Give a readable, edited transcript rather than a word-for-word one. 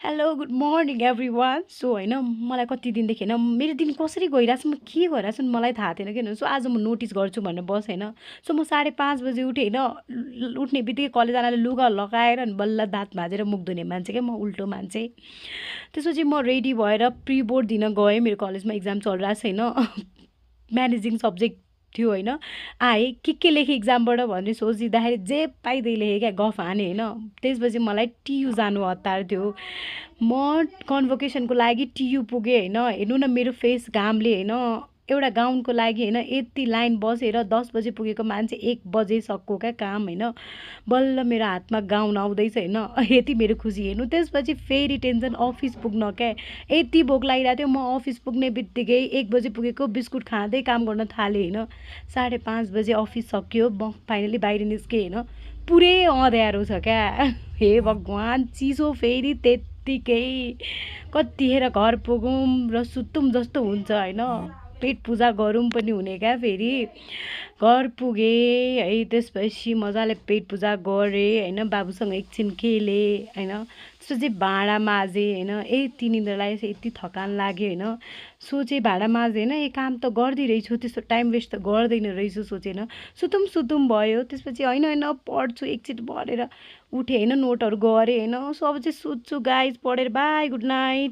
hello good morning everyone so होइन मलाई कति दिनदेखि होइन मेरो दिन कसरी गइरहेछ म के गरिरहेछु मलाई थाहा थिएन किन सो आज म नोटिस गर्छु भनेर बसेँ होइन सो म 5:30 बजे उठेँ होइन उठ्ने बित्तिकै कलेज जानाले लुगा लगाएर अनि बल्ल दाँत माझेर मुख धुने मान्छे क्या म उल्टो मान्छे त्यसपछि म रेडी भएर प्री बोर्ड दिन गएँ मेरो कलेजमा इक्जाम चलिरहेको छ होइन म्यानेजिङ सब्जेक्ट थियो होइन आएँ के लेखेँ इक्जामबाट भनेर सोचिँदाखेरि जे पाइदिए लेखेँ क्या गफ हाने होइन त्यसपछि मलाई टियु जानु हतार थियो म कन्भोकेसनको लागि टियु पुगेँ होइन हेर्नु न मेरो फेस घामले होइन एउटा गाउनको लागि होइन यति लाइन बसेर 10 बजे पुगेको मान्छे 1 बजे सक्यो क्या काम होइन बल्ल मेरो हातमा गाउन आउँदैछ होइन यति मेरो खुसी हेर्नु त्यसपछि फेरि टेन्सन अफिस पुग्न क्या यति भोक लागिरहेको थियो म अफिस पुग्ने बित्तिकै 1 बजे पुगेको बिस्कुट खाँदै काम गर्न थालेँ होइन 5:30 बजे अफिस सक्यो म फाइनली बाहिर निस्केँ होइन पुरै अँध्यारो छ क्या हे भगवान् चिसो फेरि त्यत्तिकै कतिखेर घर पुगौँ र सुतौँ जस्तो हुन्छ होइन पेट पूजा गरौँ पनि हुने क्या फेरि घर पुगेँ है त्यसपछि मजाले पेट पूजा गरेँ होइन बाबुसँग एकछिन खेलेँ होइन त्यसपछि भाँडा माझेँ होइन यति निद्रा लागेपछि यति थकान लाग्यो होइन सोचेँ भाँडा माझेँ होइन काम त गर्दै रहेछु त्यस्तो टाइम वेस्ट त गर्दैन रहेछु सोचेन सुतौँ सुतौँ भयो त्यसपछि होइन होइन पढ्छु एकछिन पढेर उठेँ होइन नोटहरू गरेँ होइन सो अब चाहिँ सुत्छु गाइज पढेर बाई गुड नाइट